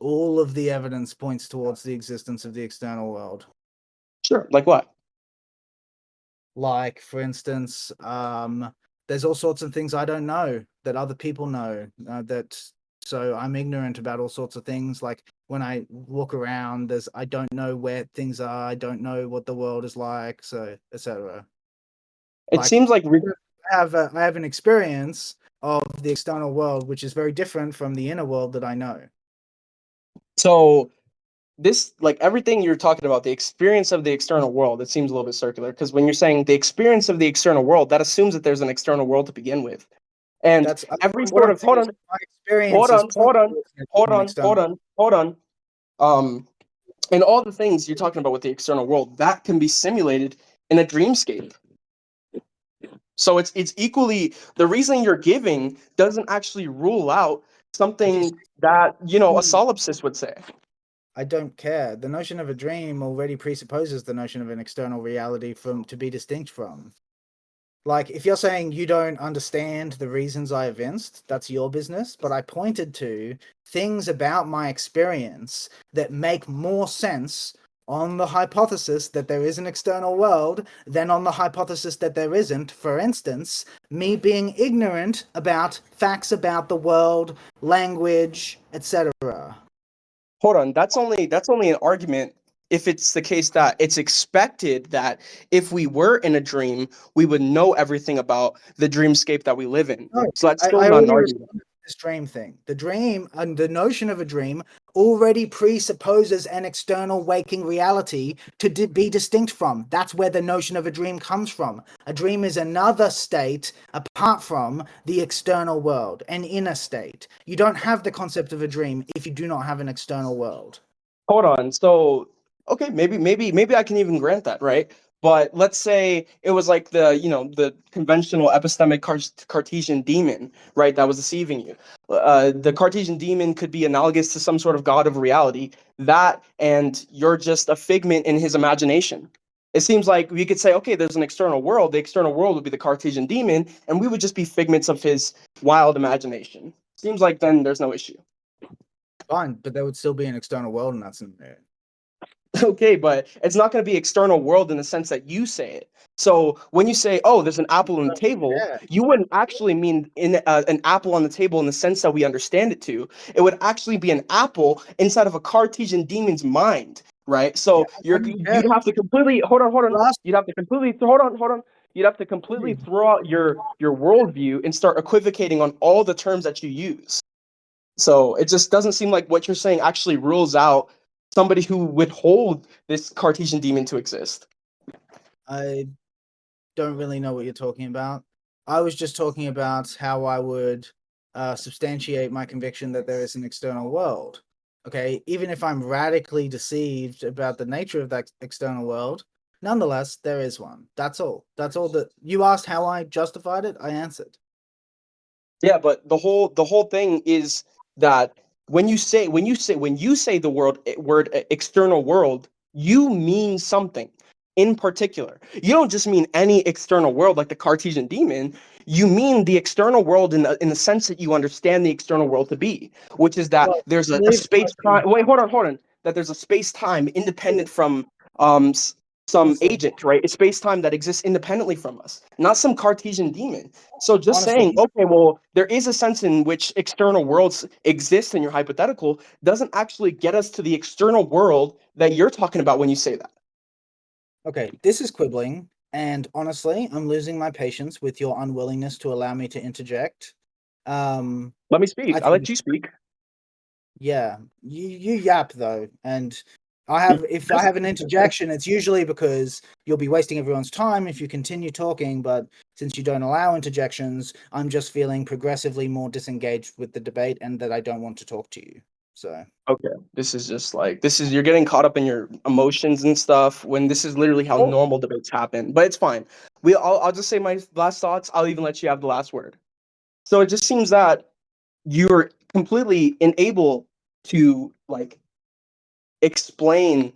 All of the evidence points towards the existence of the external world.
Sure, like what?
Like, for instance, there's all sorts of things I don't know that other people know. So I'm ignorant about all sorts of things. Like when I look around, I don't know where things are. I don't know what the world is like. So etc.
It seems like
I have an experience of the external world, which is very different from the inner world that I know.
so this like everything you're talking about, the experience of the external world, it seems a little bit circular because when you're saying the experience of the external world, that assumes that there's an external world to begin with. And
That's
every
what
sort
I'm
of
saying is my experience is
hold on. And all the things you're talking about with the external world, that can be simulated in a dreamscape. So it's equally the reason you're giving doesn't actually rule out something that, you know, a solipsist would say.
I don't care. The notion of a dream already presupposes the notion of an external reality to be distinct from. Like, if you're saying you don't understand the reasons I evinced, that's your business. But I pointed to things about my experience that make more sense on the hypothesis that there is an external world than on the hypothesis that there isn't. For instance, me being ignorant about facts about the world, language, etc.
Hold on, that's only an argument if it's the case that it's expected that if we were in a dream, we would know everything about the dreamscape that we live in.
No,
So that's still
I
not an
already
argument.
responded to this dream thing. The dream and the notion of a dream already presupposes an external waking reality to be distinct from. That's where the notion of a dream comes from. A dream is another state apart from the external world, an inner state. You don't have the concept of a dream if you do not have an external world.
Hold on. So, okay, maybe I can even grant that, right? But let's say it was like the conventional epistemic Cartesian demon, right? That was deceiving you. The Cartesian demon could be analogous to some sort of god of reality. That and you're just a figment in his imagination. It seems like we could say, okay, there's an external world. The external world would be the Cartesian demon, and we would just be figments of his wild imagination. Seems like then there's no issue.
Fine, but there would still be an external world in that scenario.
Okay, but it's not going to be external world in the sense that you say it. So when you say, "Oh, there's an apple on the table," you wouldn't actually mean an apple on the table in the sense that we understand it to. It would actually be an apple inside of a Cartesian demon's mind, right? So you'd have to completely hold on. You'd have to completely hold on. You'd have to completely throw out your worldview and start equivocating on all the terms that you use. So it just doesn't seem like what you're saying actually rules out somebody who would hold this Cartesian demon to exist.
I don't really know what you're talking about. I was just talking about how I would substantiate my conviction that there is an external world. Okay, even if I'm radically deceived about the nature of that external world, nonetheless, there is one. That's all. That's all that you asked how I justified it. I answered.
Yeah, but the whole thing is that when you say the word external world, you mean something in particular. You don't just mean any external world like the Cartesian demon. You mean the external world in the sense that you understand the external world to be, which is that
Well,
there's a
believe
space time. Wait, hold on. That there's a space time independent from um s- some agent, right? It's space time that exists independently from us, not some Cartesian demon. So just saying,
honestly,
okay, well, there is a sense in which external worlds exist in your hypothetical doesn't actually get us to the external world that you're talking about when you say that.
okay, this is quibbling. And honestly, I'm losing my patience with your unwillingness to allow me to interject.
Let me speak.
I
I'll
think,
let you speak.
yeah, you yap though, and if I have an interjection, it's usually because you'll be wasting everyone's time if you continue talking. But since you don't allow interjections, I'm just feeling progressively more disengaged with the debate, and that I don't want to talk to you. So
Okay, this is just like you're getting caught up in your emotions and stuff when this is literally how normal debates happen. But it's fine. I'll just say my last thoughts. I'll even let you have the last word. So it just seems that you're completely unable to like explain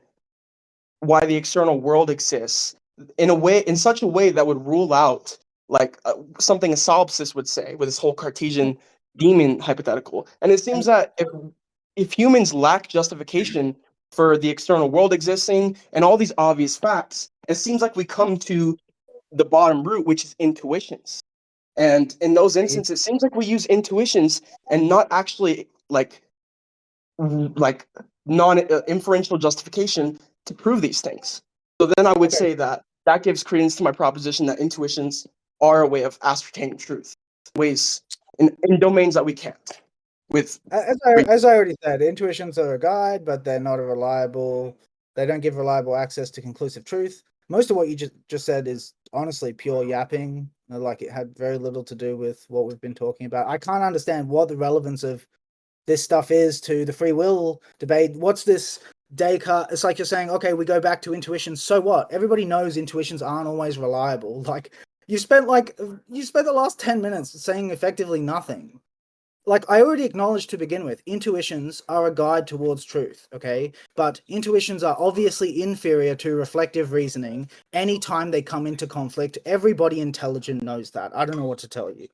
why the external world exists in such a way that would rule out something a solipsist would say with this whole Cartesian demon hypothetical. And it seems that if humans lack justification for the external world existing and all these obvious facts, it seems like we come to the bottom root, which is intuitions. And in those instances, it seems like we use intuitions and not actually like non inferential justification to prove these things. So then I would say that that gives credence to my proposition that intuitions are a way of ascertaining truth, ways in domains that we can't. With
as I already said, intuitions are a guide, but they're not a reliable. They don't give reliable access to conclusive truth. Most of what you just said is honestly pure yapping. Like it had very little to do with what we've been talking about. I can't understand what the relevance of this stuff is to the free will debate. What's this Descartes? It's like you're saying, okay, we go back to intuition. So what? Everybody knows intuitions aren't always reliable. Like you spent the last 10 minutes saying effectively nothing. Like I already acknowledged to begin with, intuitions are a guide towards truth, okay? But intuitions are obviously inferior to reflective reasoning anytime they come into conflict. Everybody intelligent knows that. I don't know what to tell you.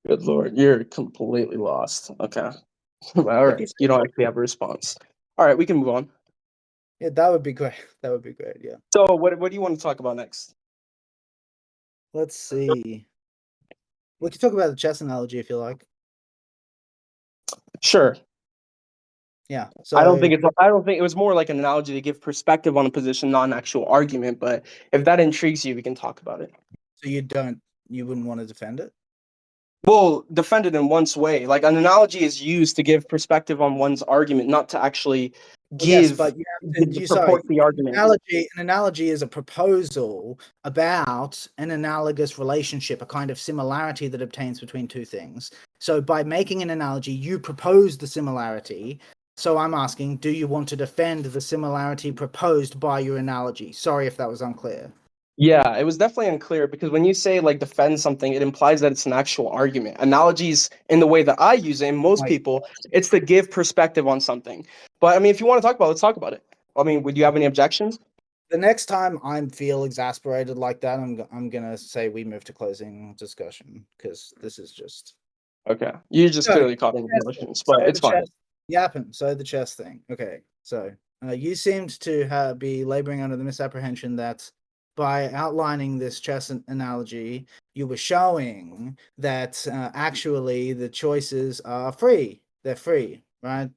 good lord, you're completely lost. Okay. All right. You don't actually have a response. All right, we can move on.
Yeah, that would be great. That would be great, yeah.
So what do you want to talk about next?
Let's see. We could talk about the chess analogy if you like.
Sure.
Yeah. So
I don't think it was more like an analogy to give perspective on a position, not an actual argument. But if that intrigues you, we can talk about it.
so you wouldn't want to defend it?
Well, defend it in one's way. Like an analogy is used to give perspective on one's argument, not to actually
Well, yes,
give
but
purport the argument.
An analogy is a proposal about an analogous relationship, a kind of similarity that obtains between two things. So by making an analogy, you propose the similarity. So I'm asking, do you want to defend the similarity proposed by your analogy? Sorry if that was unclear.
Yeah, it was definitely unclear because when you say like defend something, it implies that it's an actual argument. Analogies, in the way that I use it, and most people, it's to give perspective on something. But I mean, if you want to talk about it, let's talk about it. I mean, would you have any objections?
The next time I feel exasperated like that, I'm gonna say we move to closing discussion because this is just
Okay, you just
so,
clearly caught in emotions, but it's fine.
Yapping. So the chess thing. Okay. So you seemed to be laboring under the misapprehension that by outlining this chess analogy, you were showing that actually the choices are free. They're free, right?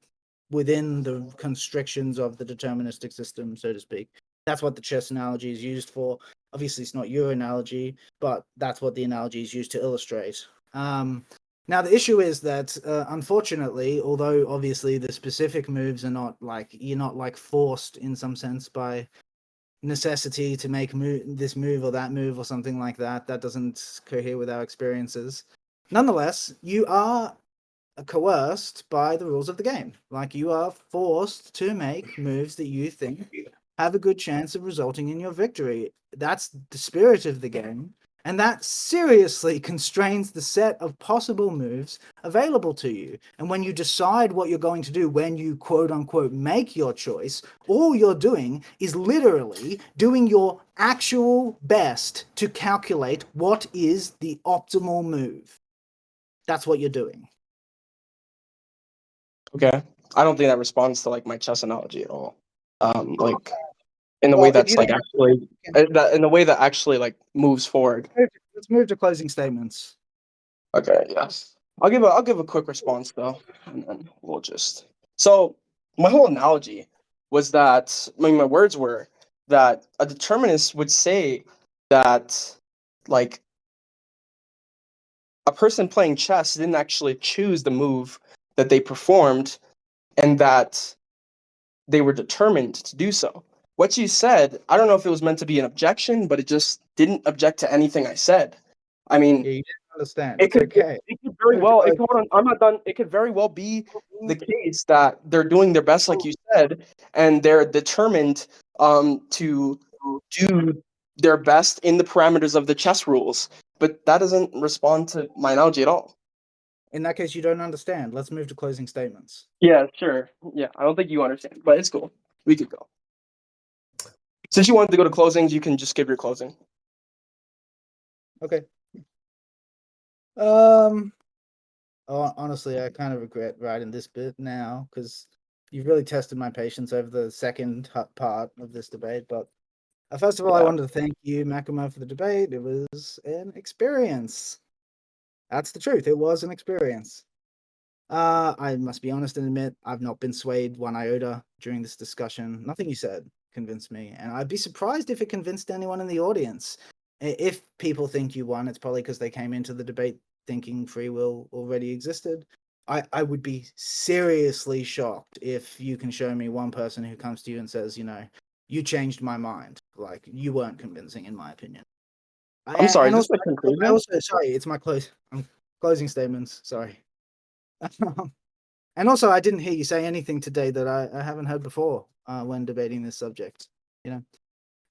Within the constrictions of the deterministic system, so to speak. That's what the chess analogy is used for. Obviously, it's not your analogy, but that's what the analogy is used to illustrate. Now, the issue is that, unfortunately, although obviously the specific moves are not like, you're not like forced in some sense by necessity to make this move or that move or something like that, that doesn't cohere with our experiences. Nonetheless, you are coerced by the rules of the game. Like, you are forced to make moves that you think have a good chance of resulting in your victory. That's the spirit of the game. And that seriously constrains the set of possible moves available to you. And when you decide what you're going to do, when you quote unquote make your choice, all you're doing is literally doing your actual best to calculate what is the optimal move. That's what you're doing.
Okay, I don't think that responds to like my chess analogy at all. Like in the way that's like actually in the way that actually like moves forward.
Let's move to closing statements.
Okay, yes. I'll give a quick response though, and then we'll just. So my whole analogy was that my words were that a determinist would say that, like, a person playing chess didn't actually choose the move that they performed, and that they were determined to do so. What you said, I don't know if it was meant to be an objection, but it just didn't object to anything I said. I mean,
Yeah, you didn't understand.
it
It's
could
okay.
it could very well. It could, hold on, I'm not done. It could very well be the case that they're doing their best, like you said, and they're determined to do their best in the parameters of the chess rules. But that doesn't respond to my analogy at all.
In that case, you don't understand. Let's move to closing statements.
Yeah, sure. Yeah, I don't think you understand, but it's cool. We could go. Since you wanted to go to closings, you can just give your closing.
Okay. Honestly, I kind of regret writing this bit now because you've really tested my patience over the second part of this debate. But first of all, I
Yeah.
wanted to thank you, Makamo, for the debate. It was an experience. That's the truth. It was an experience. I must be honest and admit I've not been swayed one iota during this discussion. Nothing you said convinced me, and I'd be surprised if it convinced anyone in the audience. If people think you won, it's probably because they came into the debate thinking free will already existed. I would be seriously shocked if you can show me one person who comes to you and says, you changed my mind. Like, you weren't convincing, in my opinion.
I'm sorry,
And
is this
also,
a conclusion?
sorry, it's my closing statements. Sorry. And also, I didn't hear you say anything today that I haven't heard before when debating this subject.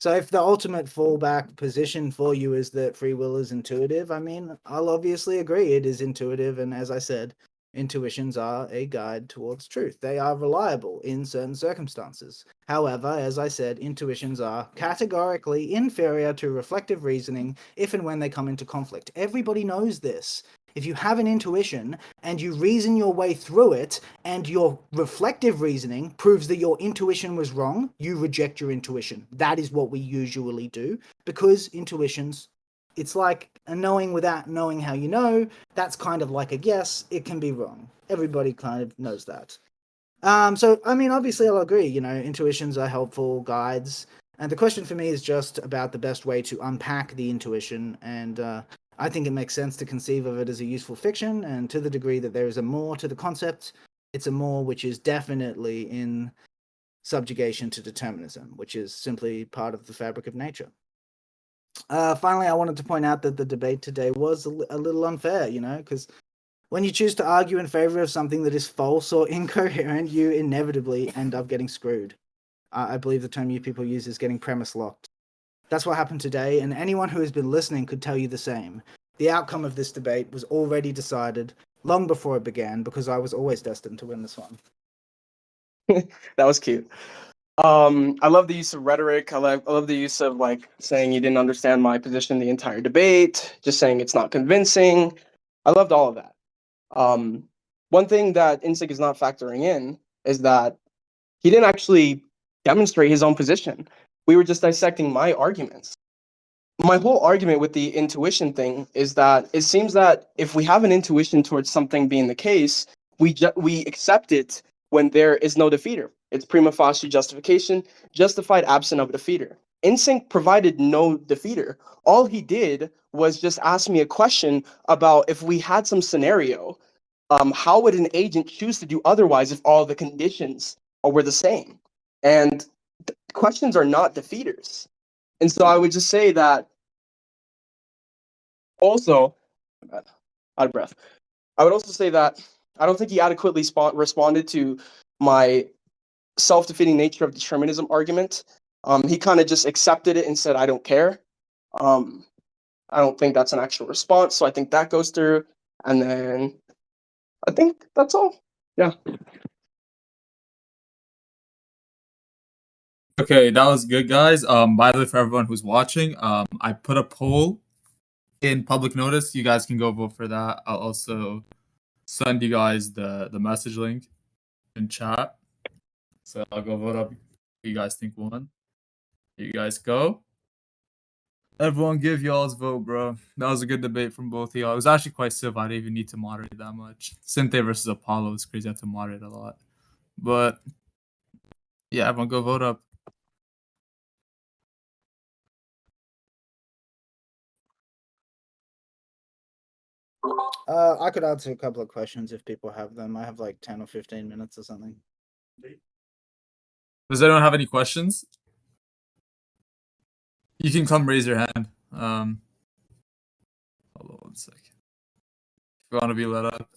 So if the ultimate fallback position for you is that free will is intuitive, I mean, I'll obviously agree it is intuitive. And as I said, intuitions are a guide towards truth. They are reliable in certain circumstances. However, as I said, intuitions are categorically inferior to reflective reasoning if and when they come into conflict. Everybody knows this. If you have an intuition and you reason your way through it, and your reflective reasoning proves that your intuition was wrong, you reject your intuition. That is what we usually do, because intuitions, it's like a knowing without knowing how you know. That's kind of like a guess. It can be wrong. Everybody kind of knows that. So, I mean, obviously I'll agree, intuitions are helpful guides. And the question for me is just about the best way to unpack the intuition. And I think it makes sense to conceive of it as a useful fiction. And to the degree that there is a more to the concept, it's a more which is definitely in subjugation to determinism, which is simply part of the fabric of nature. Finally, I wanted to point out that the debate today was a little unfair, because when you choose to argue in favor of something that is false or incoherent, you inevitably end up getting screwed. I believe the term you people use is getting premise locked. That's what happened today, and anyone who has been listening could tell you the same. The outcome of this debate was already decided long before it began, because I was always destined to win this one.
That was cute. I love the use of rhetoric. I love the use of, like, saying you didn't understand my position the entire debate, just saying it's not convincing. I loved all of that. One thing that INSYNC is not factoring in is that he didn't actually demonstrate his own position. We were just dissecting my arguments. My whole argument with the intuition thing is that it seems that if we have an intuition towards something being the case, we accept it when there is no defeater. It's prima facie justification, justified absent of a defeater. INSYNC provided no defeater. All he did was just ask me a question about, if we had some scenario, how would an agent choose to do otherwise if all the conditions were the same? And questions are not defeaters. And so I would just say that, also, out of breath, I would also say that I don't think he adequately responded to my self-defeating nature of determinism argument. He kind of just accepted it and said, I don't care. I don't think that's an actual response, so I think that goes through. And then I think that's all. Yeah.
Okay, that was good, guys. By the way, for everyone who's watching, I put a poll in public notice. You guys can go vote for that. I'll also send you guys the message link in chat. So I'll go vote up who you guys think won. Here you guys go. Everyone give y'all's vote, bro. That was a good debate from both of y'all. It was actually quite civil. I didn't even need to moderate that much. Synthé versus Apollo is crazy. I had to moderate a lot. But yeah, everyone go vote up.
I could answer a couple of questions if people have them. I have like 10 or 15 minutes or something.
Does anyone have any questions? You can come raise your hand. Hold on one sec. If you want to be let up.